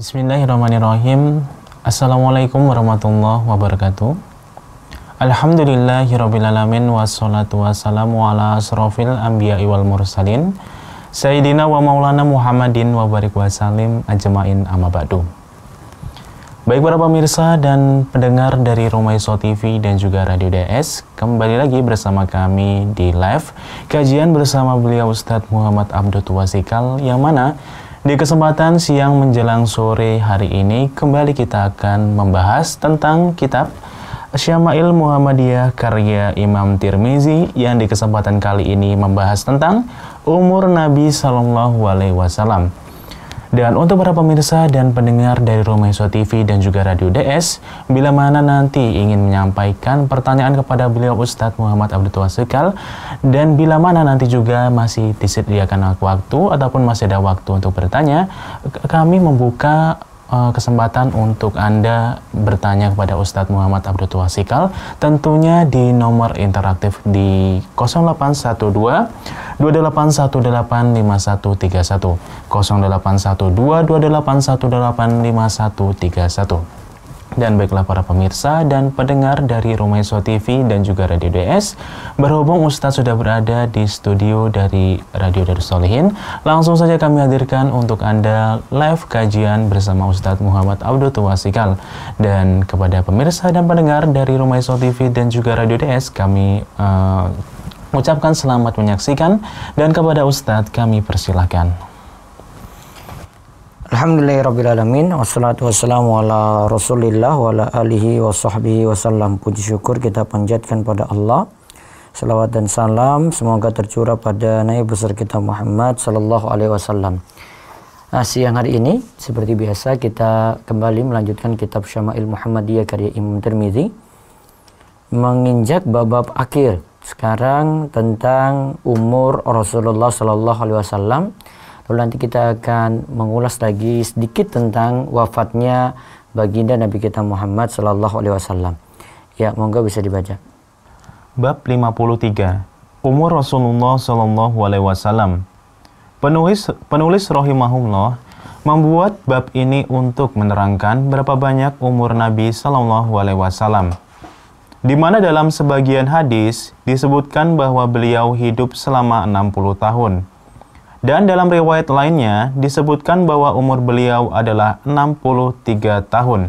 Bismillahirrahmanirrahim. Assalamualaikum warahmatullahi wabarakatuh. Alhamdulillahirrabbilalamin. Wassalatu wassalamu ala asrofil anbiya'i wal mursalin Sayyidina wa maulana Muhammadin wa barik wa salim ajmain amma ba'du. Baik para pemirsa dan pendengar dari Romaiso TV dan juga Radio DS, kembali lagi bersama kami di live kajian bersama beliau Ustadz Muhammad Abdul Tuasikal, yang mana di kesempatan siang menjelang sore hari ini kembali kita akan membahas tentang kitab Syama'il Muhammadiyah karya Imam Tirmizi, yang di kesempatan kali ini membahas tentang umur Nabi Sallallahu Alaihi Wasallam. Dan untuk para pemirsa dan pendengar dari Romaiso TV dan juga Radio DS, bila mana nanti ingin menyampaikan pertanyaan kepada beliau Ustadz Muhammad Abdul Tuasikal, dan bila mana nanti juga masih disediakan waktu ataupun masih ada waktu untuk bertanya, kami membuka kesempatan untuk Anda bertanya kepada Ustadz Muhammad Abdul Tuasikal, tentunya di nomor interaktif di 0812 28185131, 0812 28185131. Dan baiklah para pemirsa dan pendengar dari Romaiso TV dan juga Radio DS, berhubung Ustadz sudah berada di studio dari Radio Darus Sholihin, langsung saja kami hadirkan untuk Anda live kajian bersama Ustadz Muhammad Abdul Tuasikal. Dan kepada pemirsa dan pendengar dari Romaiso TV dan juga Radio DS, kami ucapkan selamat menyaksikan, dan kepada Ustadz kami persilahkan. Alhamdulillahirrabbilalamin. Wassalatu wassalamu ala rasulillah wa ala alihi wa sahbihi wasallam. Puji syukur kita panjatkan pada Allah. Salawat dan salam semoga tercurah pada Nabi besar kita Muhammad sallallahu alaihi wasallam. Siang hari ini seperti biasa kita kembali melanjutkan kitab Syama'il Muhammadiyah karya Imam Tirmizi, menginjak bab-bab akhir. Sekarang tentang umur Rasulullah sallallahu alaihi wasallam. Lalu nanti kita akan mengulas lagi sedikit tentang wafatnya baginda Nabi kita Muhammad sallallahu alaihi wasallam. Ya, monggo bisa dibaca. Bab 53. Umur Rasulullah sallallahu alaihi wasallam. Penulis rahimahullah membuat bab ini untuk menerangkan berapa banyak umur Nabi sallallahu alaihi wasallam, di mana dalam sebagian hadis disebutkan bahwa beliau hidup selama 60 tahun. Dan dalam riwayat lainnya disebutkan bahwa umur beliau adalah 63 tahun.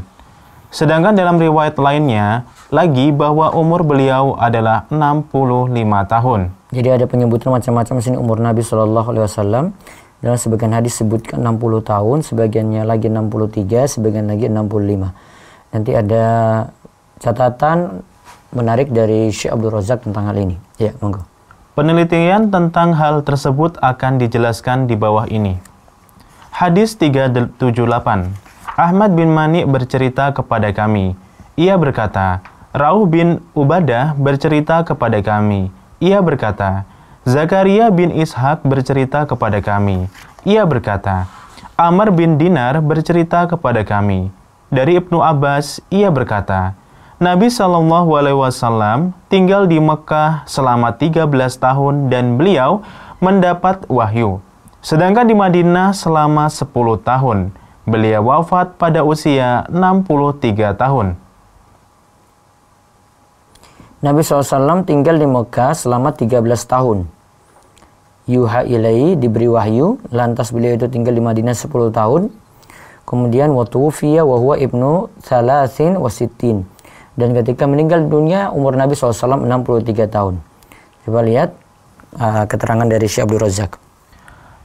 Sedangkan dalam riwayat lainnya lagi bahwa umur beliau adalah 65 tahun. Jadi ada penyebutan macam-macam sini umur Nabi sallallahu alaihi wasallam. Dalam sebagian hadis disebutkan 60 tahun, sebagiannya lagi 63, sebagian lagi 65. Nanti ada catatan menarik dari Syekh Abdul Razak tentang hal ini. Ya, monggo. Penelitian tentang hal tersebut akan dijelaskan di bawah ini. Hadis 378. Ahmad bin Mani bercerita kepada kami. Ia berkata, Rauh bin Ubadah bercerita kepada kami. Ia berkata, Zakaria bin Ishak bercerita kepada kami. Ia berkata, Amr bin Dinar bercerita kepada kami. Dari Ibnu Abbas, ia berkata, Nabi Shallallahu Alaihi Wasallam tinggal di Mekah selama 13 tahun dan beliau mendapat wahyu. Sedangkan di Madinah selama 10 tahun. Beliau wafat pada usia 63 tahun. Nabi SAW tinggal di Mekah selama 13 tahun. Yuha ilai, diberi wahyu, lantas beliau itu tinggal di Madinah 10 tahun. Kemudian watufiya wa huwa ibnu thalathin wa sittin. Dan ketika meninggal dunia umur Nabi SAW 63 tahun. Coba lihat keterangan dari Syekh Abdul Razak.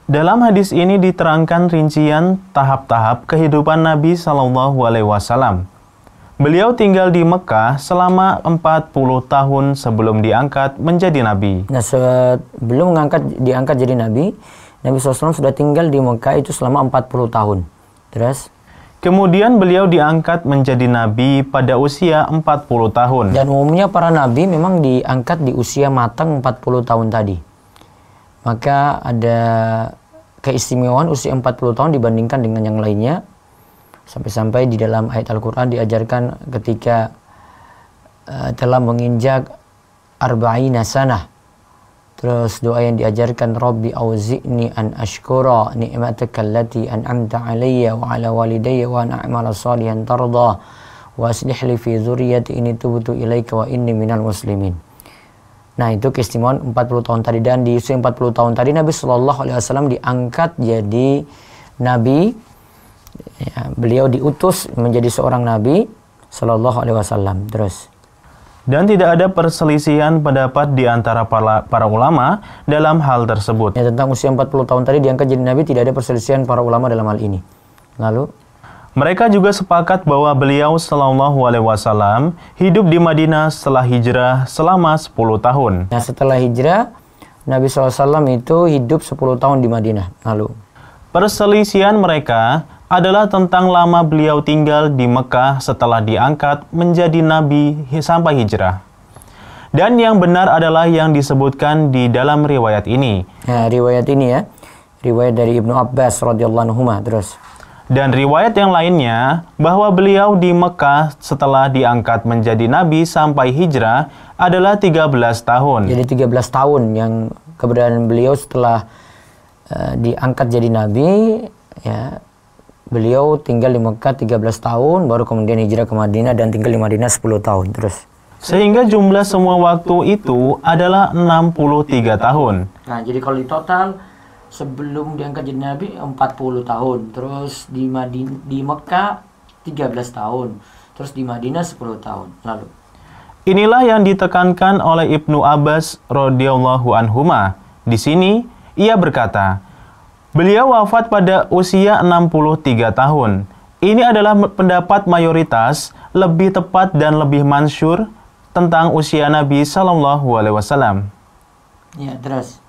Dalam hadis ini diterangkan rincian tahap-tahap kehidupan Nabi Sallallahu Alaihi Wasallam. Beliau tinggal di Mekah selama 40 tahun sebelum diangkat menjadi Nabi. Nah, sebelum diangkat jadi Nabi, Nabi SAW sudah tinggal di Mekah itu selama 40 tahun. Terus? Kemudian beliau diangkat menjadi Nabi pada usia 40 tahun. Dan umumnya para Nabi memang diangkat di usia matang 40 tahun tadi. Maka ada keistimewaan usia 40 tahun dibandingkan dengan yang lainnya. Sampai-sampai di dalam ayat Al-Quran diajarkan ketika telah menginjak arba'ina sanah, Terus doa yang diajarkan, Rabbi auzi'ni an ashkura ni'mataka allati an'amta alayya wa ala walidayya wa an a'mala salihan tarda wa aslih li fi dzurriyyati inni tubtu ilaika wa inni minal muslimin. Nah, itu keistimewaan 40 tahun tadi. Dan di usia 40 tahun tadi Nabi Shallallahu Alaihi Wasallam diangkat jadi nabi. Ya, beliau diutus menjadi seorang nabi Shallallahu Alaihi Wasallam. Terus. Dan tidak ada perselisihan pendapat di antara para ulama dalam hal tersebut. Ya, tentang usia 40 tahun tadi diangkat jadi nabi, tidak ada perselisihan para ulama dalam hal ini. Lalu, mereka juga sepakat bahwa beliau Shallallahu Alaihi Wasallam hidup di Madinah setelah hijrah selama 10 tahun. Nah, setelah hijrah, Nabi SAW itu hidup 10 tahun di Madinah. Lalu, perselisihan mereka adalah tentang lama beliau tinggal di Mekah setelah diangkat menjadi nabi sampai hijrah. Dan yang benar adalah yang disebutkan di dalam riwayat ini. Nah, riwayat ini ya, riwayat dari Ibnu Abbas radhiyallahu anhu. Terus. Dan riwayat yang lainnya bahwa beliau di Mekah setelah diangkat menjadi nabi sampai hijrah adalah 13 tahun. Jadi 13 tahun yang keberadaan beliau setelah diangkat jadi nabi, ya. Beliau tinggal di Mekah 13 tahun, baru kemudian hijrah ke Madinah dan tinggal di Madinah 10 tahun. Terus. Sehingga jumlah semua waktu itu adalah 63 tahun. Nah, jadi kalau di total sebelum diangkat jadi nabi 40 tahun, terus di Mekah 13 tahun, terus di Madinah 10 tahun. Lalu. Inilah yang ditekankan oleh Ibnu Abbas radhiyallahu anhuma. Di sini ia berkata, beliau wafat pada usia 63 tahun. Ini adalah pendapat mayoritas, lebih tepat dan lebih mansyur tentang usia Nabi Sallallahu Alaihi Wasallam. Ya, terus.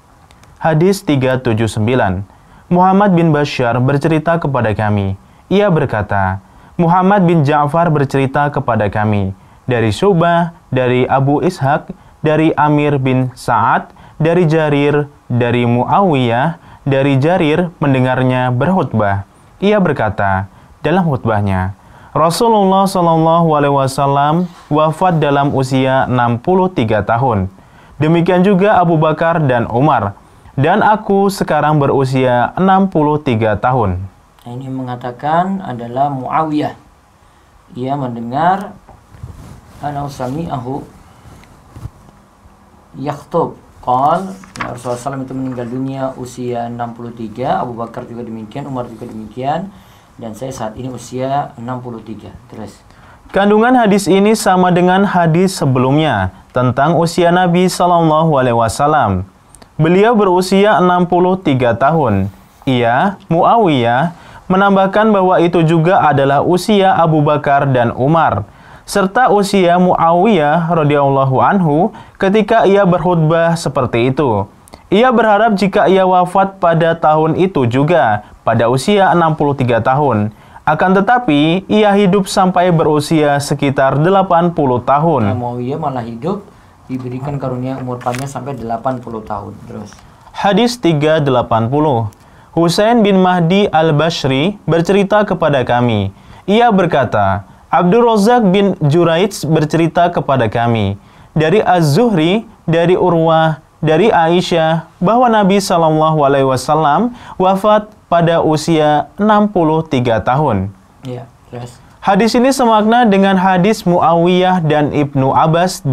Hadis 379. Muhammad bin Bashar bercerita kepada kami. Ia berkata, Muhammad bin Ja'far bercerita kepada kami. Dari Syu'bah, dari Abu Ishaq, dari Amir bin Sa'ad, dari Jarir, dari Muawiyah, dari Jarir mendengarnya berkhutbah. Ia berkata dalam khutbahnya, Rasulullah Shallallahu Alaihi Wasallam wafat dalam usia 63 tahun. Demikian juga Abu Bakar dan Umar. Dan aku sekarang berusia 63 tahun. Ini mengatakan adalah Muawiyah. Ia mendengar ana sami'ahu yakhtub. Qal, Rasulullah SAW itu meninggal dunia usia 63, Abu Bakar juga demikian, Umar juga demikian, dan saya saat ini usia 63. Terus. Kandungan hadis ini sama dengan hadis sebelumnya tentang usia Nabi Sallallahu Alaihi Wasallam. Beliau berusia 63 tahun. Ia, Muawiyah, menambahkan bahwa itu juga adalah usia Abu Bakar dan Umar, serta usia Muawiyah radhiyallahu anhu ketika ia berkhutbah seperti itu. Ia berharap jika ia wafat pada tahun itu juga, pada usia 63 tahun. Akan tetapi, ia hidup sampai berusia sekitar 80 tahun. Muawiyah malah hidup, diberikan karunia umur panjang sampai 80 tahun. Terus. Hadis 380. Husain bin Mahdi al-Bashri bercerita kepada kami. Ia berkata, Abdul Razak bin Juraij bercerita kepada kami dari Az-Zuhri, dari Urwah, dari Aisyah bahwa Nabi Shallallahu Alaihi Wasallam wafat pada usia 63 tahun. Ya, yes. Hadis ini semakna dengan hadis Muawiyah dan Ibnu Abbas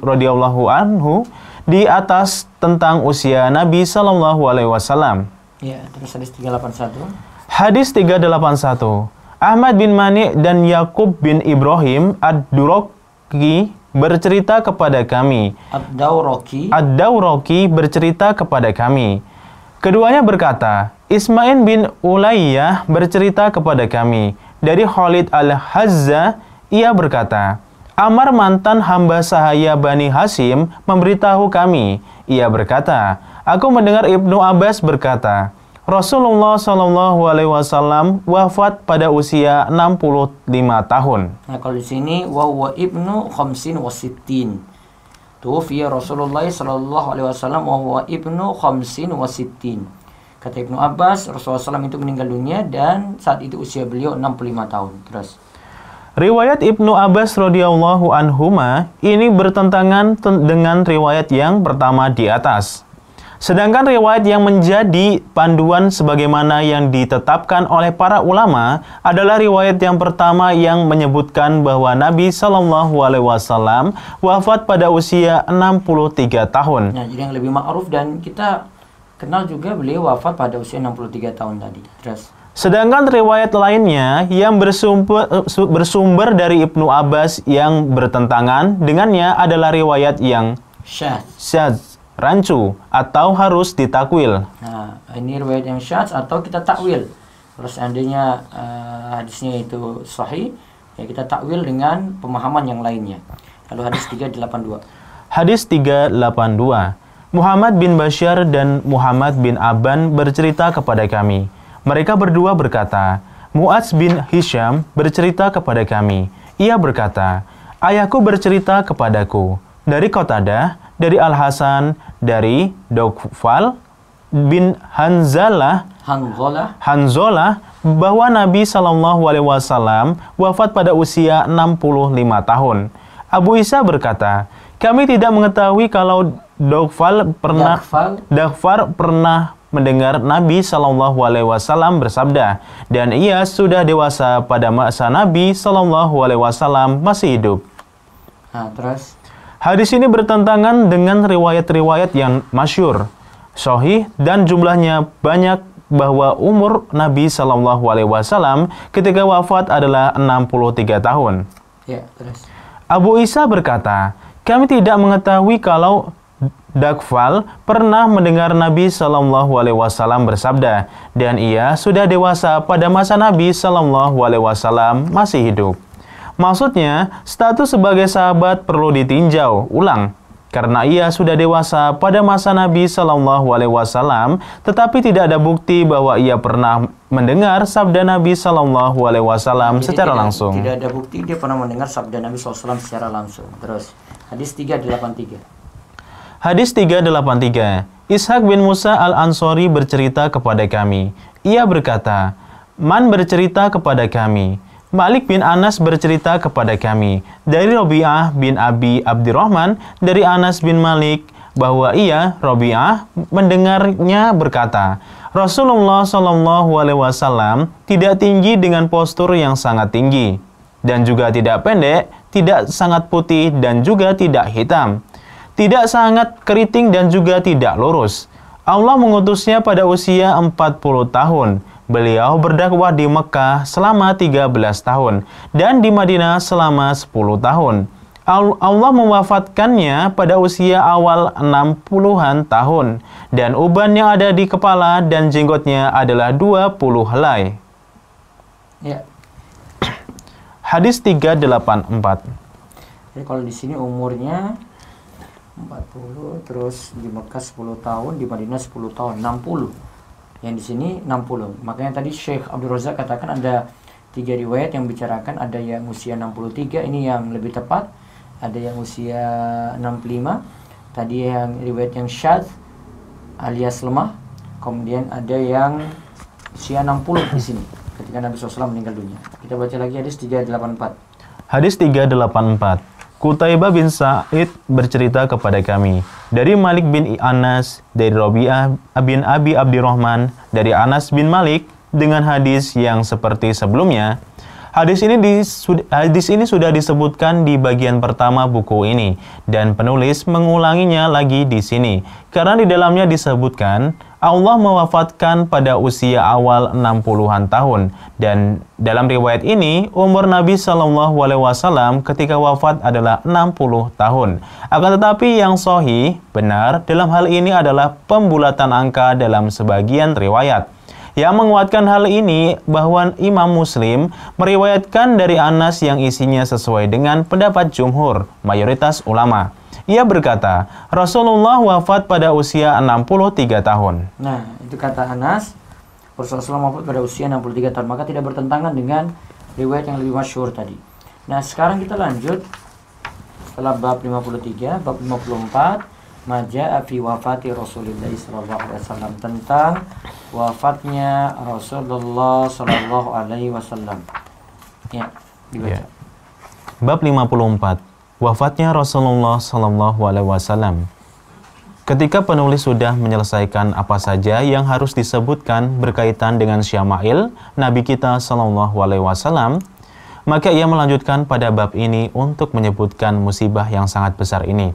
radhiyallahu anhu di atas tentang usia Nabi Shallallahu Alaihi Wasallam. Ya, terus hadis 381. Hadis 381. Ahmad bin Mani dan Yakub bin Ibrahim Ad-Duraki bercerita kepada kami. Ad-Dawraki bercerita kepada kami. Keduanya berkata, Ismail bin Ulayyah bercerita kepada kami. Dari Khalid al-Hazza, ia berkata, Amar mantan hamba sahaya Bani Hashim memberitahu kami. Ia berkata, aku mendengar Ibnu Abbas berkata, Rasulullah Shallallahu Alaihi Wasallam wafat pada usia 65 tahun. Nah, kalau di sini wa ibnu khamsin wa sittin. Tuwfiya Rasulullah Shallallahu Alaihi Wasallam wa ibnu khamsin wa sittin. Kata Ibnu Abbas, Rasulullah SAW itu meninggal dunia dan saat itu usia beliau 65 tahun. Terus. Riwayat Ibnu Abbas radhiyallahu anhuma ini bertentangan dengan riwayat yang pertama di atas. Sedangkan riwayat yang menjadi panduan sebagaimana yang ditetapkan oleh para ulama adalah riwayat yang pertama yang menyebutkan bahwa Nabi Shallallahu Alaihi Wasallam wafat pada usia 63 tahun. Nah, jadi yang lebih ma'ruf dan kita kenal juga beliau wafat pada usia 63 tahun tadi. Terus. Sedangkan riwayat lainnya yang bersumber dari Ibnu Abbas yang bertentangan dengannya adalah riwayat yang syadz, rancu, atau harus ditakwil. Nah, ini riwayat yang syadz atau kita takwil. Kalau seandainya hadisnya itu sahih, ya kita takwil dengan pemahaman yang lainnya. Lalu hadis 382. Hadis 382. Muhammad bin Bashar dan Muhammad bin Aban bercerita kepada kami. Mereka berdua berkata, Mu'adz bin Hisham bercerita kepada kami. Ia berkata, ayahku bercerita kepadaku dari Qatadah, dari Al-Hasan, dari Dawfal bin Hanzalah bahwa Nabi SAW wafat pada usia 65 tahun. Abu Isa berkata, kami tidak mengetahui kalau Dawfal pernah mendengar Nabi SAW bersabda, dan ia sudah dewasa pada masa Nabi SAW masih hidup. Nah, terus hadis ini bertentangan dengan riwayat-riwayat yang masyhur, sahih dan jumlahnya banyak bahwa umur Nabi SAW ketika wafat adalah 63 tahun. Ya, terus. Abu Isa berkata, kami tidak mengetahui kalau Dawfal pernah mendengar Nabi SAW bersabda, dan ia sudah dewasa pada masa Nabi SAW masih hidup. Maksudnya, status sebagai sahabat perlu ditinjau ulang, karena ia sudah dewasa pada masa Nabi SAW, tetapi tidak ada bukti bahwa ia pernah mendengar sabda Nabi SAW secara langsung. Tidak ada bukti dia pernah mendengar sabda Nabi SAW secara langsung. Terus, hadis 383. Hadis 383. Ishaq bin Musa al-Ansori bercerita kepada kami. Ia berkata, Man bercerita kepada kami. Malik bin Anas bercerita kepada kami. Dari Rabi'ah bin Abi Abdirrahman, dari Anas bin Malik, bahwa ia, Rabi'ah, mendengarnya berkata, Rasulullah SAW tidak tinggi dengan postur yang sangat tinggi, dan juga tidak pendek, tidak sangat putih, dan juga tidak hitam. Tidak sangat keriting dan juga tidak lurus. Allah mengutusnya pada usia 40 tahun. Beliau berdakwah di Mekah selama 13 tahun dan di Madinah selama 10 tahun. Allah mewafatkannya pada usia awal 60-an tahun dan uban yang ada di kepala dan jenggotnya adalah 20 helai. Ya. Hadis 384. Jadi kalau di sini umurnya 40, terus di Mekah 10 tahun, di Madinah 10 tahun, 60. Yang di sini 60. Makanya tadi Syekh Abdul Razak katakan ada 3 riwayat yang bicarakan, ada yang usia 63, ini yang lebih tepat. Ada yang usia 65. Tadi yang riwayat yang syadz alias lemah. Kemudian ada yang usia 60 di sini ketika Nabi SAW meninggal dunia. Kita baca lagi hadis 384. Hadis 384. Qutaibah bin Sa'id bercerita kepada kami dari Malik bin Anas, dari Rabi'ah bin Abi Abdirrahman, dari Anas bin Malik dengan hadis yang seperti sebelumnya. Hadis ini sudah disebutkan di bagian pertama buku ini dan penulis mengulanginya lagi di sini karena di dalamnya disebutkan Allah mewafatkan pada usia awal 60-an tahun dan dalam riwayat ini umur Nabi SAW ketika wafat adalah 60 tahun. Akan tetapi yang sahih benar dalam hal ini adalah pembulatan angka dalam sebagian riwayat. Yang menguatkan hal ini bahwa Imam Muslim meriwayatkan dari Anas yang isinya sesuai dengan pendapat jumhur, mayoritas ulama. Ia berkata, Rasulullah wafat pada usia 63 tahun. Nah, itu kata Anas, Rasulullah wafat pada usia 63 tahun. Maka tidak bertentangan dengan riwayat yang lebih masyhur tadi. Nah, sekarang kita lanjut setelah bab 53, bab 54. Maja'a fi wafati Rasulullah sallallahu alaihi wasallam, tentang wafatnya Rasulullah sallallahu alaihi wasallam. Ya, dibaca. Bab 54. Wafatnya Rasulullah Shallallahu Alaihi Wasallam. Ketika penulis sudah menyelesaikan apa saja yang harus disebutkan berkaitan dengan syama'il Nabi kita Shallallahu Alaihi Wasallam, maka ia melanjutkan pada bab ini untuk menyebutkan musibah yang sangat besar ini,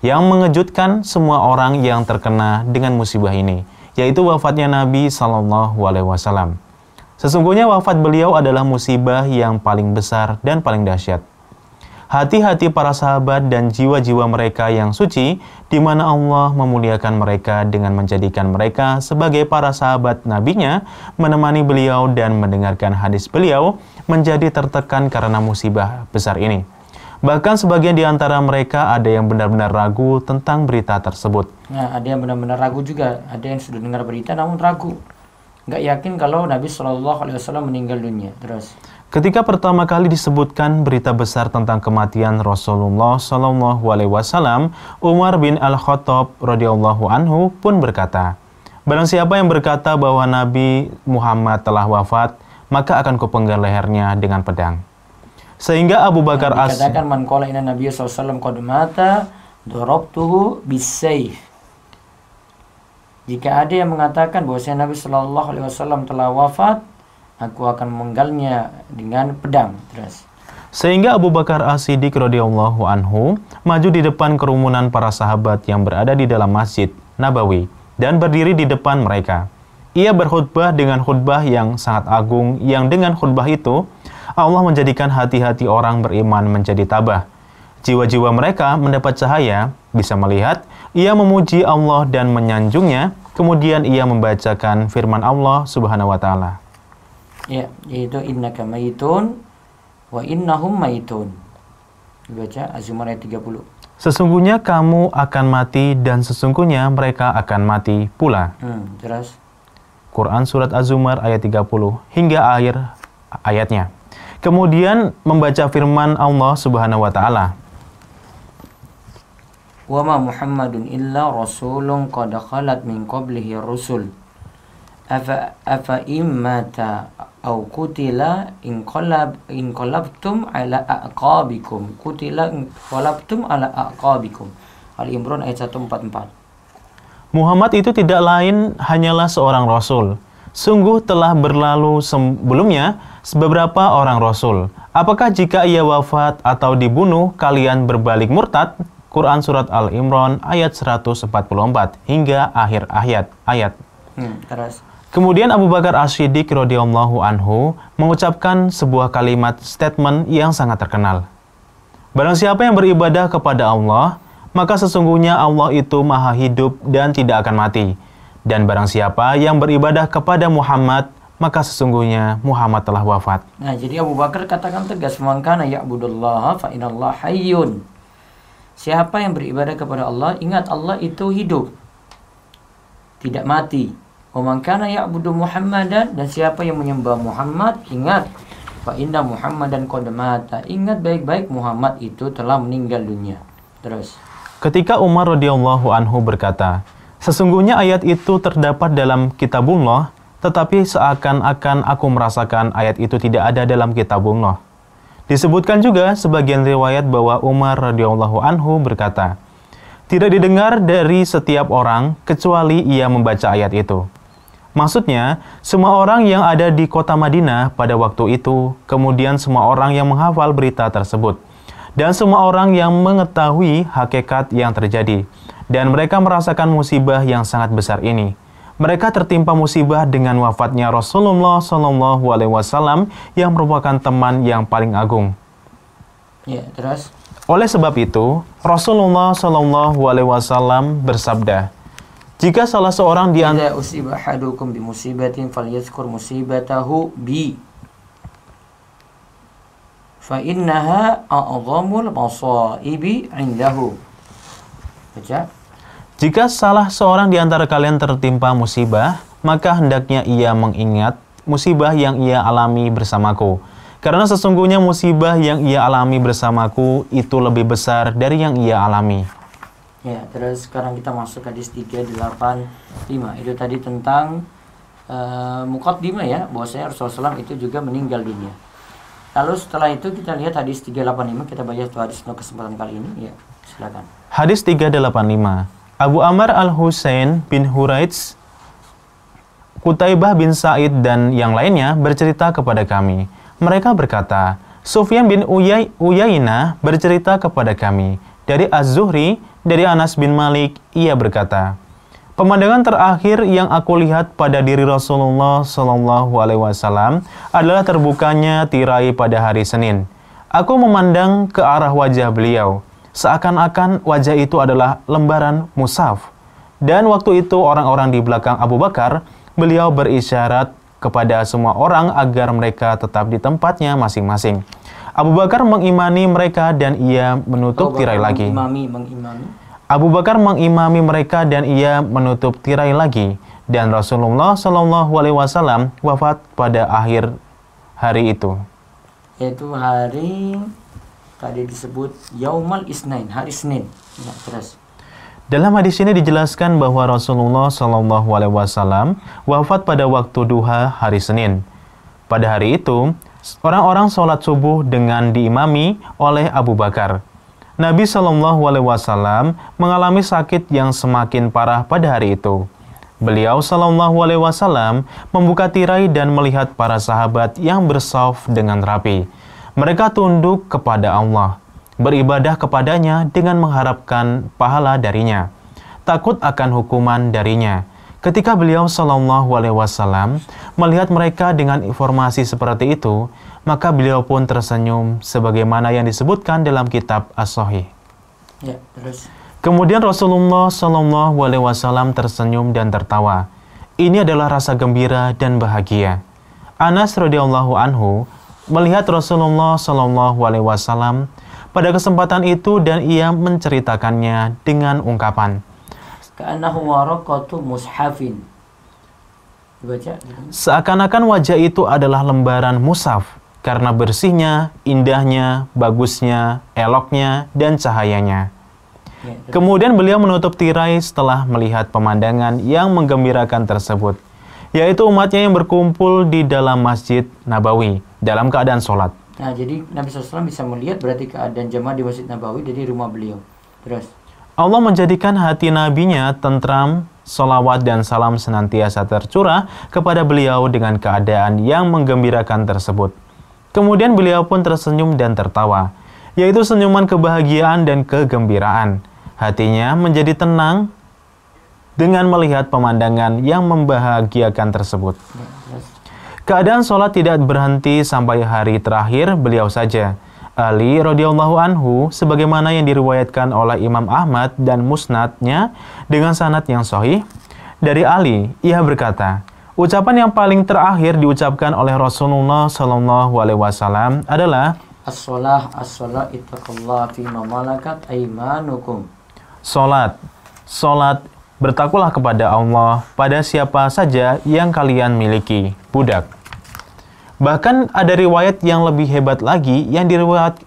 yang mengejutkan semua orang yang terkena dengan musibah ini, yaitu wafatnya Nabi Shallallahu Alaihi Wasallam. Sesungguhnya wafat beliau adalah musibah yang paling besar dan paling dahsyat. Hati-hati para sahabat dan jiwa-jiwa mereka yang suci, di mana Allah memuliakan mereka dengan menjadikan mereka sebagai para sahabat nabinya, menemani beliau dan mendengarkan hadis beliau, menjadi tertekan karena musibah besar ini. Bahkan sebagian di antara mereka ada yang benar-benar ragu tentang berita tersebut. Nah, ada yang benar-benar ragu juga. Ada yang sudah dengar berita namun ragu. Nggak yakin kalau Nabi SAW meninggal dunia. Terus. Ketika pertama kali disebutkan berita besar tentang kematian Rasulullah SAW, Umar bin Al-Khattab radhiyallahu anhu pun berkata, "Barang siapa yang berkata bahwa Nabi Muhammad telah wafat, maka akan kupenggal lehernya dengan pedang." Sehingga Abu Bakar dikatakan man qala inna Nabi SAW qad mata darabtuhu bis-sayf. Jika ada yang mengatakan bahwa Nabi SAW telah wafat, aku akan memenggalnya dengan pedang. Terus. Sehingga Abu Bakar As-Siddiq radhiyallahu anhu maju di depan kerumunan para sahabat yang berada di dalam Masjid Nabawi dan berdiri di depan mereka. Ia berkhutbah dengan khutbah yang sangat agung, yang dengan khutbah itu Allah menjadikan hati-hati orang beriman menjadi tabah. Jiwa-jiwa mereka mendapat cahaya, bisa melihat, ia memuji Allah dan menyanjungnya, kemudian ia membacakan firman Allah Subhanahu wa taala. Ya, yaitu innaka maitun wa innahum maitun. Dibaca Az-Zumar ayat 30. Sesungguhnya kamu akan mati dan sesungguhnya mereka akan mati pula. Terus. Quran surat Az-Zumar ayat 30 hingga akhir ayatnya. Kemudian membaca firman Allah Subhanahu wa taala. Wa ma Muhammadun illa rasulun qad khalat min qablihi rusul. Afa immata aw qutila in qalabtum ala aqabikum qutila in qalabtum ala aqabikum. Al-Imran ayat 144. Muhammad itu tidak lain hanyalah seorang rasul. Sungguh telah berlalu sebelumnya beberapa orang rasul. Apakah jika ia wafat atau dibunuh kalian berbalik murtad? Quran surat Al-Imran ayat 144 hingga akhir ayat. Terus. Kemudian Abu Bakar As-Siddiq radhiyallahu anhu mengucapkan sebuah kalimat statement yang sangat terkenal. Barang siapa yang beribadah kepada Allah, maka sesungguhnya Allah itu maha hidup dan tidak akan mati. Dan barang siapa yang beribadah kepada Muhammad, maka sesungguhnya Muhammad telah wafat. Nah, jadi Abu Bakar katakan tegas, "Man kana ya'budullaha fa innallaha hayyun." Siapa yang beribadah kepada Allah, ingat Allah itu hidup, tidak mati. Wa man kana ya'budu Muhammadan, dan siapa yang menyembah Muhammad, ingat fa inna Muhammadan qad mata. Ingat baik-baik, Muhammad itu telah meninggal dunia. Terus. Ketika Umar radhiyallahu anhu berkata, "Sesungguhnya ayat itu terdapat dalam kitabullah, tetapi seakan-akan aku merasakan ayat itu tidak ada dalam kitabullah." Disebutkan juga sebagian riwayat bahwa Umar radhiyallahu anhu berkata, "Tidak didengar dari setiap orang kecuali ia membaca ayat itu." Maksudnya, semua orang yang ada di kota Madinah pada waktu itu, kemudian semua orang yang menghafal berita tersebut, dan semua orang yang mengetahui hakikat yang terjadi, dan mereka merasakan musibah yang sangat besar ini. Mereka tertimpa musibah dengan wafatnya Rasulullah SAW yang merupakan teman yang paling agung. Ya, terus. Oleh sebab itu, Rasulullah SAW bersabda, "Jika salah seorang di antara usiba ahadukum bi musibatin falyadhkur musibatahu bi fa innaha a'dhamul masaibi 'indahu." Baca. Jika salah seorang di antara kalian tertimpa musibah, maka hendaknya ia mengingat musibah yang ia alami bersamaku. Karena sesungguhnya musibah yang ia alami bersamaku itu lebih besar dari yang ia alami. Ya, terus sekarang kita masuk ke hadis 385. Itu tadi tentang muqaddimah ya, bahwasanya Rasulullah SAW itu juga meninggal dunia. Lalu setelah itu kita lihat hadis 385, kita baca satu hadis untuk kesempatan kali ini. Ya, silakan. Hadis 385. Abu Amr Al-Husain bin Huraits, Qutaibah bin Sa'id dan yang lainnya bercerita kepada kami. Mereka berkata, Sufyan bin Uyainah bercerita kepada kami. Dari Az-Zuhri, dari Anas bin Malik, ia berkata, pemandangan terakhir yang aku lihat pada diri Rasulullah SAW adalah terbukanya tirai pada hari Senin. Aku memandang ke arah wajah beliau, seakan-akan wajah itu adalah lembaran mushaf. Dan waktu itu orang-orang di belakang Abu Bakar, beliau berisyarat kepada semua orang agar mereka tetap di tempatnya masing-masing. Abu Bakar mengimani mereka dan ia menutup tirai lagi. Abu Bakar mengimami mereka dan ia menutup tirai lagi. Dan Rasulullah SAW wafat pada akhir hari itu. Yaitu hari tadi disebut Yaumal Isnain, hari Senin. Ya, terus. Dalam hadis ini dijelaskan bahwa Rasulullah SAW wafat pada waktu duha hari Senin. Pada hari itu, orang-orang sholat subuh dengan diimami oleh Abu Bakar. Nabi SAW mengalami sakit yang semakin parah pada hari itu. Beliau SAW membuka tirai dan melihat para sahabat yang bersaf dengan rapi. Mereka tunduk kepada Allah, beribadah kepadanya dengan mengharapkan pahala darinya, takut akan hukuman darinya. Ketika beliau SAW melihat mereka dengan informasi seperti itu, maka beliau pun tersenyum sebagaimana yang disebutkan dalam kitab As-Sahih. Ya, terus. Kemudian Rasulullah SAW tersenyum dan tertawa. Ini adalah rasa gembira dan bahagia. Anas radhiyallahu anhu melihat Rasulullah SAW pada kesempatan itu dan ia menceritakannya dengan ungkapan, Ka'annahu waraqatu mushafin. Dibaca. Seakan-akan wajah itu adalah lembaran mushaf karena bersihnya, indahnya, bagusnya, eloknya, dan cahayanya. Ya, kemudian beliau menutup tirai setelah melihat pemandangan yang menggembirakan tersebut, yaitu umatnya yang berkumpul di dalam Masjid Nabawi dalam keadaan sholat. Nah, jadi Nabi SAW bisa melihat berarti keadaan jemaah di Masjid Nabawi dari rumah beliau. Terus. Allah menjadikan hati nabinya tentram, salawat dan salam senantiasa tercurah kepada beliau dengan keadaan yang menggembirakan tersebut. Kemudian beliau pun tersenyum dan tertawa, yaitu senyuman kebahagiaan dan kegembiraan. Hatinya menjadi tenang dengan melihat pemandangan yang membahagiakan tersebut. Keadaan sholat tidak berhenti sampai hari terakhir beliau saja. Ali radhiyallahu anhu sebagaimana yang diriwayatkan oleh Imam Ahmad dan musnadnya dengan sanad yang sahih dari Ali, ia berkata, ucapan yang paling terakhir diucapkan oleh Rasulullah SAW adalah As-sholah ittaqullah fima malakat aymanukum. Salat, bertakwalah kepada Allah pada siapa saja yang kalian miliki, budak. Bahkan ada riwayat yang lebih hebat lagi yang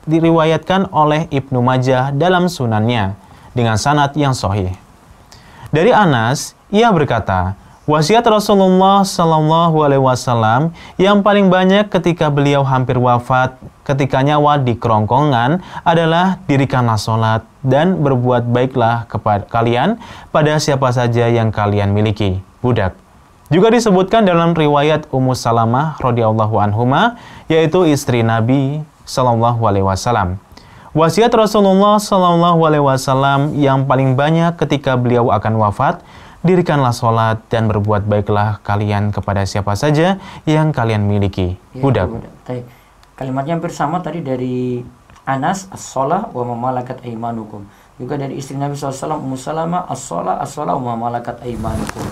diriwayatkan oleh Ibnu Majah dalam sunannya dengan sanad yang sahih. Dari Anas, ia berkata, wasiat Rasulullah SAW yang paling banyak ketika beliau hampir wafat, ketika nyawa di kerongkongan adalah dirikanlah sholat dan berbuat baiklah kepada kalian pada siapa saja yang kalian miliki, budak. Juga disebutkan dalam riwayat Ummu Salamah radhiyallahu anhuma, yaitu istri Nabi SAW. Wasiat Rasulullah SAW yang paling banyak ketika beliau akan wafat, dirikanlah sholat dan berbuat baiklah kalian kepada siapa saja yang kalian miliki, budak. Ya, kalimatnya hampir sama tadi dari Anas, as-sholah wa mamalakat aimanukum. Juga dari istri Nabi SAW, Ummu Salamah, as-sholah wa mamalakat aimanukum.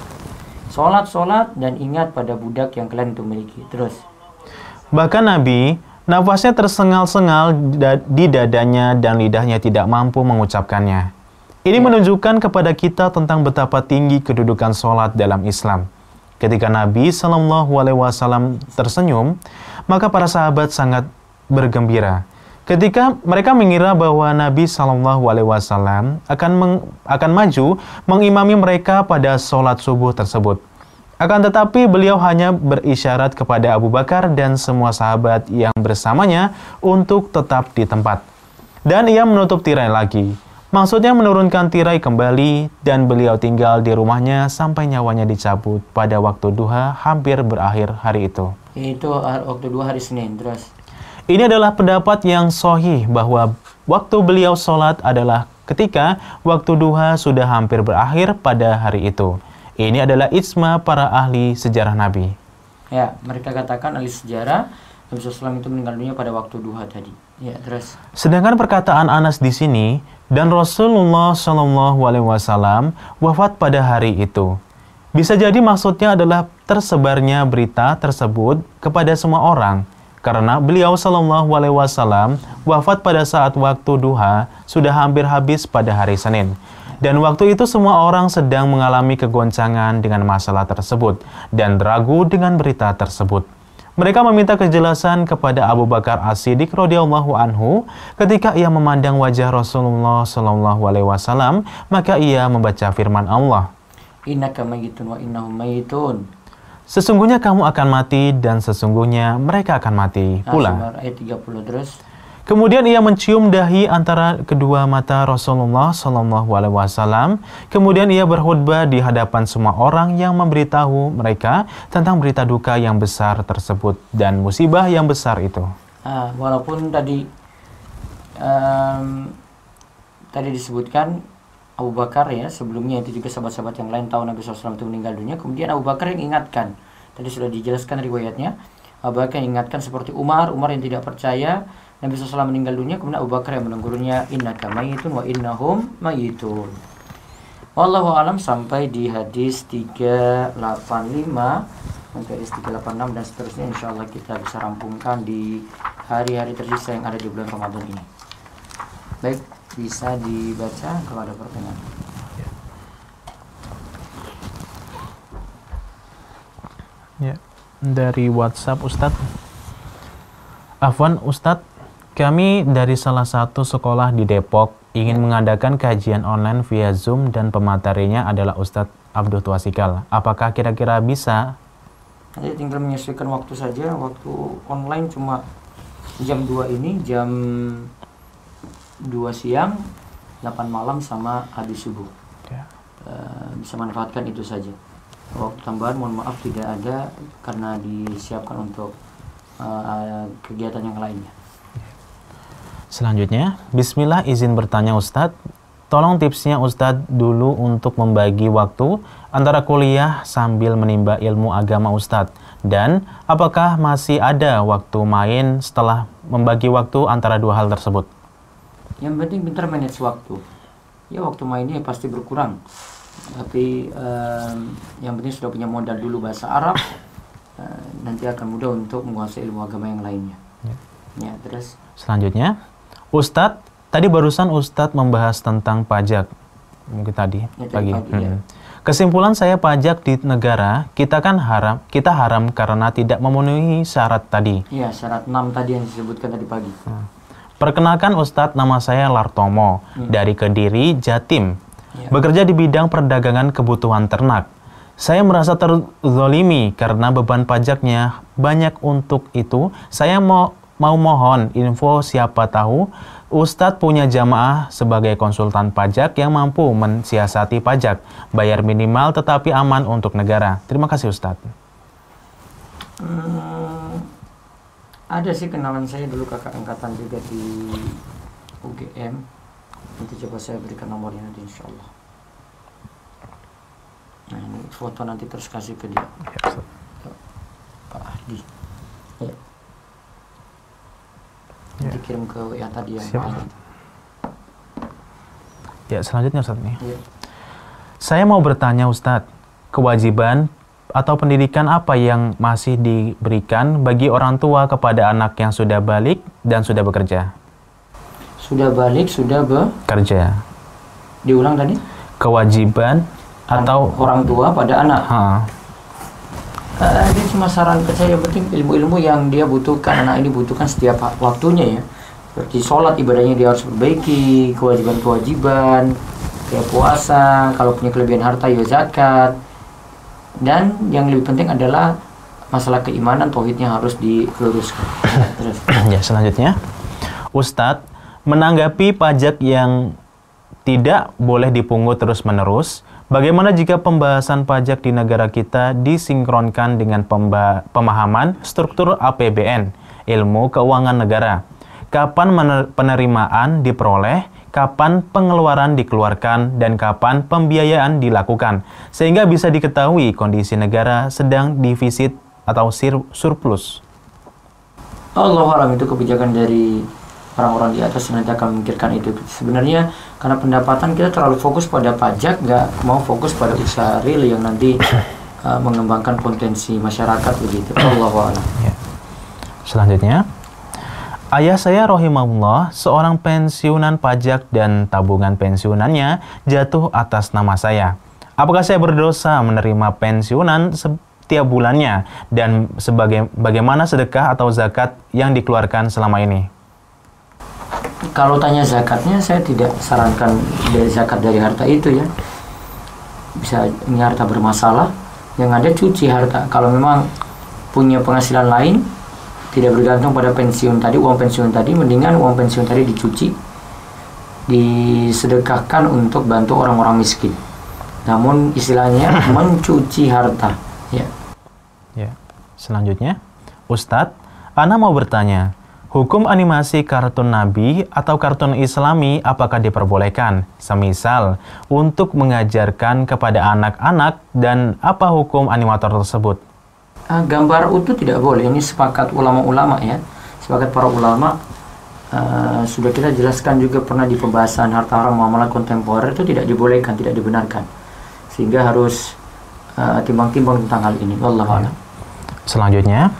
Sholat dan ingat pada budak yang kalian itu miliki. Terus. Bahkan Nabi, nafasnya tersengal-sengal di dadanya dan lidahnya tidak mampu mengucapkannya. Ini menunjukkan kepada kita tentang betapa tinggi kedudukan sholat dalam Islam. Ketika Nabi SAW tersenyum, maka para sahabat sangat bergembira. Ketika mereka mengira bahwa Nabi SAW akan maju mengimami mereka pada sholat subuh tersebut. Akan tetapi beliau hanya berisyarat kepada Abu Bakar dan semua sahabat yang bersamanya untuk tetap di tempat. Dan ia menutup tirai lagi. Maksudnya menurunkan tirai kembali dan beliau tinggal di rumahnya sampai nyawanya dicabut pada waktu duha hampir berakhir hari itu. Itu waktu duha hari Senin, terus. Ini adalah pendapat yang sahih bahwa waktu beliau sholat adalah ketika waktu duha sudah hampir berakhir pada hari itu. Ini adalah ijma para ahli sejarah Nabi. Ya, mereka katakan ahli sejarah Nabi SAW itu meninggal dunia pada waktu duha tadi. Ya, terus. Sedangkan perkataan Anas di sini, dan Rasulullah SAW wafat pada hari itu. Bisa jadi maksudnya adalah tersebarnya berita tersebut kepada semua orang. Karena beliau SAW wafat pada saat waktu duha sudah hampir habis pada hari Senin. Dan waktu itu semua orang sedang mengalami kegoncangan dengan masalah tersebut dan ragu dengan berita tersebut. Mereka meminta kejelasan kepada Abu Bakar As-Siddiq radhiyallahu anhu ketika ia memandang wajah Rasulullah SAW, maka ia membaca firman Allah. Innaka mayyitun wa innahum mayyitun. Sesungguhnya kamu akan mati dan sesungguhnya mereka akan mati pula. Ayat 30 terus. Kemudian ia mencium dahi antara kedua mata Rasulullah SAW. Kemudian ia berkhutbah di hadapan semua orang yang memberitahu mereka tentang berita duka yang besar tersebut dan musibah yang besar itu. Walaupun tadi disebutkan Abu Bakar ya, sebelumnya itu juga sahabat-sahabat yang lain tahu Nabi SAW itu meninggal dunia. Kemudian Abu Bakar yang ingatkan. Tadi sudah dijelaskan riwayatnya. Abu Bakar yang ingatkan seperti Umar yang tidak percaya Nabi SAW meninggal dunia, kemudian Abu Bakar yang menegurnya, innaka mayyitun wa innahum mayyitun. Wallahu alam, sampai di hadis 385 sampai hadis 386 dan seterusnya, insyaallah kita bisa rampungkan di hari-hari tersisa yang ada di bulan Ramadan ini. Baik, bisa dibaca kalau ada pertanyaan. Ya, dari WhatsApp Ustadz. Afwan Ustadz, kami dari salah satu sekolah di Depok ingin mengadakan kajian online via Zoom dan pematerinya adalah Ustadz Abdul Twasikal. Apakah kira-kira bisa? Nanti tinggal menyesuaikan waktu saja. Waktu online cuma jam 2 ini, jam 2 siang, 8 malam sama habis subuh. Ya. Bisa manfaatkan itu saja. Waktu tambahan mohon maaf tidak ada karena disiapkan untuk kegiatan yang lainnya. Selanjutnya, bismillah izin bertanya Ustadz, tolong tipsnya Ustadz dulu untuk membagi waktu antara kuliah sambil menimba ilmu agama Ustadz. Dan apakah masih ada waktu main setelah membagi waktu antara dua hal tersebut? Yang penting pintar manage waktu. Ya waktu mainnya pasti berkurang. Tapi yang penting sudah punya modal dulu bahasa Arab, nanti akan mudah untuk menguasai ilmu agama yang lainnya. Ya, terus. Selanjutnya, Ustadz, tadi barusan Ustadz membahas tentang pajak. Mungkin tadi pagi. Ya. Kesimpulan saya pajak di negara kita kan haram karena tidak memenuhi syarat tadi. Iya, syarat 6 tadi yang disebutkan tadi pagi. Perkenalkan Ustadz, nama saya Lartomo dari Kediri, Jatim. Ya. Bekerja di bidang perdagangan kebutuhan ternak. Saya merasa terzolimi karena beban pajaknya banyak. Untuk itu, saya mau mohon info, siapa tahu Ustadz punya jamaah sebagai konsultan pajak yang mampu mensiasati pajak, bayar minimal tetapi aman untuk negara. Terima kasih Ustadz. Ada sih kenalan saya dulu, kakak angkatan juga di UGM. Nanti coba saya berikan nomornya nanti insya Allah. Nah ini foto nanti terus kasih ke dia. Ya, Pak Ahdi. Ya. Nanti kirim ke WA tadi yang Ya, selanjutnya Ustadz nih. Ya. Saya mau bertanya Ustadz, kewajiban atau pendidikan apa yang masih diberikan bagi orang tua kepada anak yang sudah balik dan sudah bekerja? Sudah balik, sudah bekerja. Diulang tadi? Kewajiban atau orang tua pada anak. Dia cuma saran ke saya, penting ilmu-ilmu yang dia butuhkan, anak ini butuhkan setiap waktunya ya. Seperti sholat, ibadahnya dia harus perbaiki, kewajiban-kewajiban, kayak puasa, kalau punya kelebihan harta ya zakat. Dan yang lebih penting adalah masalah keimanan, tauhidnya harus diluruskan. Terus. Ya, selanjutnya, Ustadz, menanggapi pajak yang tidak boleh dipungut terus-menerus, bagaimana jika pembahasan pajak di negara kita disinkronkan dengan pemahaman struktur APBN, ilmu keuangan negara? Kapan penerimaan diperoleh, kapan pengeluaran dikeluarkan, dan kapan pembiayaan dilakukan, sehingga bisa diketahui kondisi negara sedang defisit atau surplus. Allah alam, itu kebijakan dari orang-orang di atas yang nanti akan memikirkan itu. Sebenarnya karena pendapatan kita terlalu fokus pada pajak, nggak mau fokus pada usaha real yang nanti mengembangkan potensi masyarakat begitu. Allah alam. Ya. Selanjutnya, ayah saya rahimahullah seorang pensiunan pajak dan tabungan pensiunannya jatuh atas nama saya. Apakah saya berdosa menerima pensiunan setiap bulannya, dan bagaimana sedekah atau zakat yang dikeluarkan selama ini? Kalau tanya zakatnya, saya tidak sarankan dari zakat dari harta itu ya. Bisa ini harta bermasalah, yang ada cuci harta. Kalau memang punya penghasilan lain, tidak bergantung pada pensiun tadi, uang pensiun tadi, mendingan uang pensiun tadi dicuci, disedekahkan untuk bantu orang-orang miskin. Namun istilahnya mencuci harta. Ya. Ya. Selanjutnya, Ustadz, Ana mau bertanya, hukum animasi kartun Nabi atau kartun Islami apakah diperbolehkan? Semisal, untuk mengajarkan kepada anak-anak, dan apa hukum animator tersebut? Gambar utuh tidak boleh. Ini sepakat ulama-ulama ya. Sepakat para ulama. Sudah kita jelaskan juga pernah di pembahasan harta haram muamalah kontemporer, itu tidak dibolehkan, tidak dibenarkan. Sehingga harus timbang-timbang tentang hal ini. Wallahu a'lam. Selanjutnya,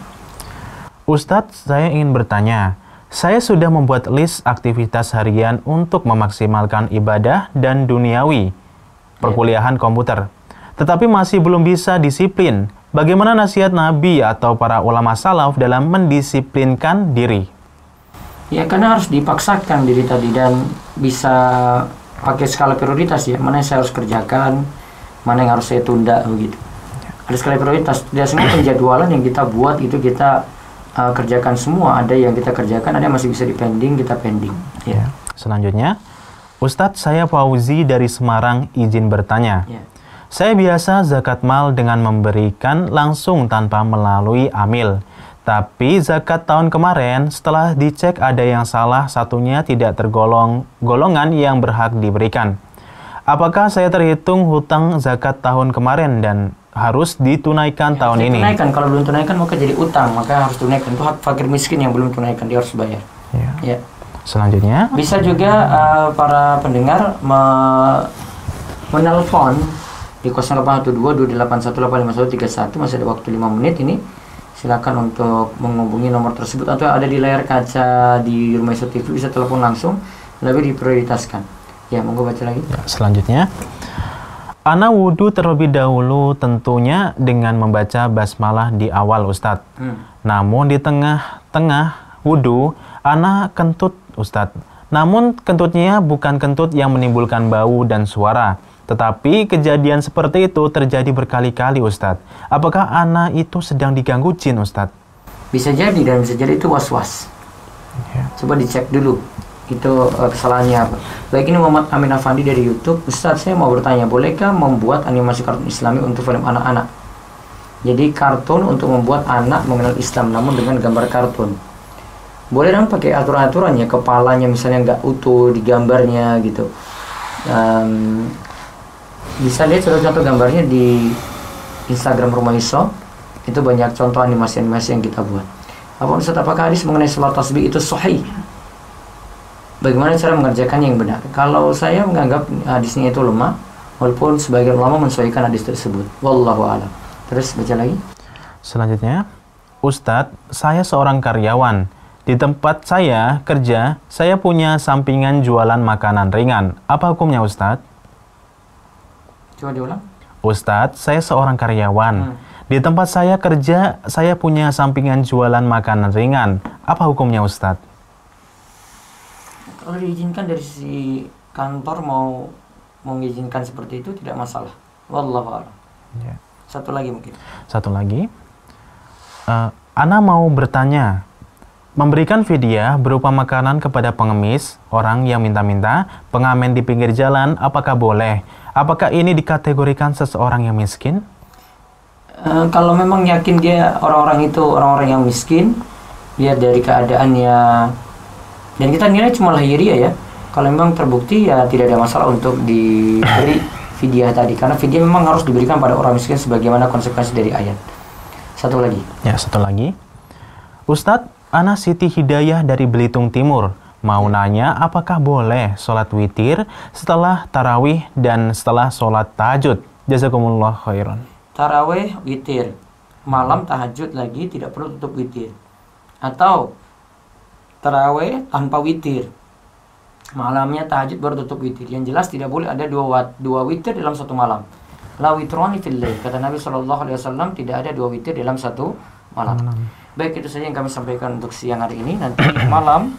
Ustadz, saya ingin bertanya, saya sudah membuat list aktivitas harian untuk memaksimalkan ibadah dan duniawi perkuliahan komputer, tetapi masih belum bisa disiplin. Bagaimana nasihat Nabi atau para ulama salaf dalam mendisiplinkan diri? Ya, karena harus dipaksakan diri tadi, dan bisa pakai skala prioritas ya. Mana yang saya harus kerjakan, mana yang harus saya tunda begitu. Ada skala prioritas. Tidak semua penjadwalan yang kita buat itu kita kerjakan semua. Ada yang kita kerjakan, ada yang masih bisa dipending, kita pending. Ya. Selanjutnya, Ustadz, saya Fauzi dari Semarang izin bertanya. Ya. Saya biasa zakat mal dengan memberikan langsung tanpa melalui amil. Tapi zakat tahun kemarin setelah dicek ada yang salah satunya tidak tergolong golongan yang berhak diberikan. Apakah saya terhitung hutang zakat tahun kemarin dan harus ditunaikan tahun ini? Tunaikan. Kalau belum tunaikan maka jadi utang, maka harus tunaikan. Itu hak fakir miskin yang belum tunaikan, dia harus bayar. Ya. Selanjutnya, bisa juga para pendengar menelpon di 0812-281-85131. Masih ada waktu 5 menit ini. Silakan untuk menghubungi nomor tersebut, atau ada di layar kaca di Rumah Iso TV, bisa telepon langsung, lebih diprioritaskan. Ya, monggo baca lagi. Ya, selanjutnya, Ana wudhu terlebih dahulu tentunya dengan membaca basmalah di awal, Ustadz. Namun di tengah-tengah wudhu, Ana kentut, Ustadz. Namun kentutnya bukan kentut yang menimbulkan bau dan suara. Tetapi kejadian seperti itu terjadi berkali-kali, Ustadz. Apakah Ana itu sedang diganggu jin, Ustadz? Bisa jadi, dan bisa jadi itu was-was. Ya. Coba dicek dulu. Itu kesalahannya apa. Baik, ini Muhammad Amin Afandi dari YouTube. Ustadz, saya mau bertanya, bolehkah membuat animasi kartun Islami untuk film anak-anak? Jadi kartun untuk membuat anak mengenal Islam, namun dengan gambar kartun. Boleh dong pakai aturan-aturannya, kepalanya misalnya nggak utuh di gambarnya gitu. Bisa lihat contoh-contoh gambarnya di Instagram Rumah Iso. Itu banyak contoh animasi-animasi yang kita buat. Ustadz, apakah hadis mengenai sholat tasbih itu sahih? Bagaimana cara mengerjakannya yang benar? Kalau saya menganggap hadisnya itu lemah, walaupun sebagian ulama mensesuaikan hadis tersebut. Wallahu a'lam. Terus baca lagi. Selanjutnya, Ustadz, saya seorang karyawan. Di tempat saya kerja, saya punya sampingan jualan makanan ringan. Apa hukumnya, Ustadz? Coba diulang. Ustadz, saya seorang karyawan. Di tempat saya kerja, saya punya sampingan jualan makanan ringan. Apa hukumnya, Ustadz? Kalau diizinkan dari sisi kantor mau mengizinkan seperti itu tidak masalah. Wallahu a'lam. Ya. Satu lagi mungkin. Satu lagi. Ana mau bertanya, memberikan fidyah berupa makanan kepada pengemis, orang yang minta-minta, pengamen di pinggir jalan, apakah boleh? Apakah ini dikategorikan seseorang yang miskin? Kalau memang yakin dia orang-orang itu orang-orang yang miskin, lihat dari keadaannya, dan kita nilai cuma lahiriah ya. Kalau memang terbukti ya tidak ada masalah untuk diberi fidyah tadi, karena fidyah memang harus diberikan pada orang miskin sebagaimana konsekuensi dari ayat. Satu lagi. Ya, satu lagi. Ustadz, Ana Siti Hidayah dari Belitung Timur mau nanya apakah boleh sholat witir setelah tarawih dan setelah sholat tahajud? Jazakumullah khairan. Tarawih, witir, malam tahajud lagi tidak perlu tutup witir, atau tarawih tanpa witir, malamnya tahajud baru tutup witir. Yang jelas tidak boleh ada dua witir dalam satu malam. La witrani fil lail, kata Nabi SAW, tidak ada dua witir dalam satu malam. Baik, itu saja yang kami sampaikan untuk siang hari ini. Nanti malam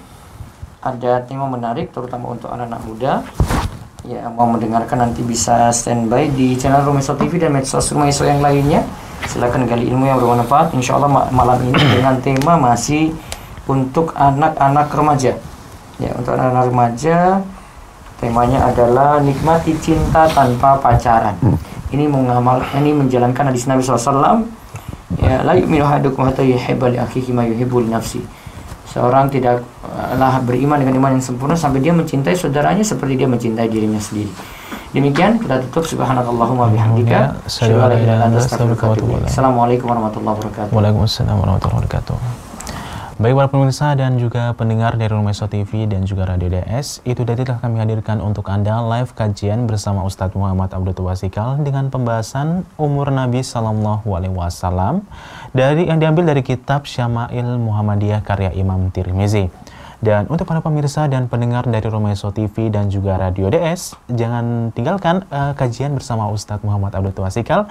ada tema menarik terutama untuk anak-anak muda. Ya, mau mendengarkan nanti bisa standby di channel Rumeso TV dan medsos Rumeso yang lainnya. Silakan gali ilmu yang bermanfaat. Insya Allah malam ini dengan tema masih untuk anak-anak remaja. Ya, untuk anak-anak remaja temanya adalah nikmati cinta tanpa pacaran. Ini menjalankan hadis Nabi SAW. Ya, la yu'minu ahadukum hatta yuhibba li akhihi ma yuhibbu li nafsi. Seorang tidaklah beriman dengan iman yang sempurna sampai dia mencintai saudaranya seperti dia mencintai dirinya sendiri. Demikian kita tutup. Subhanakallahumma bihamdika. Assalamualaikum warahmatullahi wabarakatuh. Waalaikumsalam warahmatullahi wabarakatuh. Baik para pemirsa dan juga pendengar dari Rumeso TV dan juga Radio DS, itu tadi telah kami hadirkan untuk Anda live kajian bersama Ustadz Muhammad Abdul Tuasikal dengan pembahasan umur Nabi Sallallahu Alaihi Wasallam yang diambil dari kitab Syama'il Muhammadiyah karya Imam Tirmizi. Dan untuk para pemirsa dan pendengar dari Rumeso TV dan juga Radio DS, jangan tinggalkan kajian bersama Ustadz Muhammad Abdul Tuasikal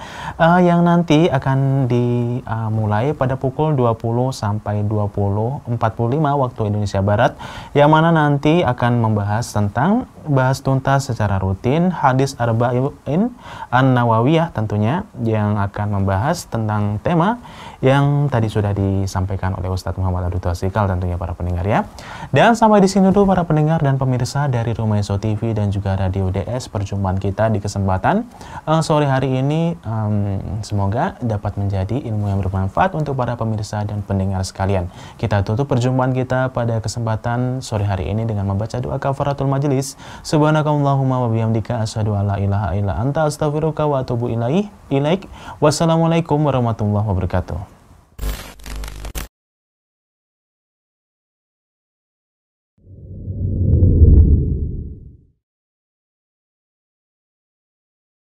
yang nanti akan dimulai pada pukul 20 sampai 20.45 waktu Indonesia Barat, yang mana nanti akan membahas tentang bahas tuntas secara rutin hadis Arba'in An-Nawawiyah tentunya, yang akan membahas tentang tema yang tadi sudah disampaikan oleh Ustadz Muhammad Abdul Tuasikal tentunya para pendengar ya. Dan sampai di sini dulu para pendengar dan pemirsa dari Rumeso TV dan juga Radio DS, perjumpaan kita di kesempatan sore hari ini semoga dapat menjadi ilmu yang bermanfaat untuk para pemirsa dan pendengar sekalian. Kita tutup perjumpaan kita pada kesempatan sore hari ini dengan membaca doa kafaratul majelis. Subhanakallahumma wa bihamdika asyhadu alla ilaha illa anta astaghfiruka wa atubu ilaik. Wassalamualaikum warahmatullahi wabarakatuh.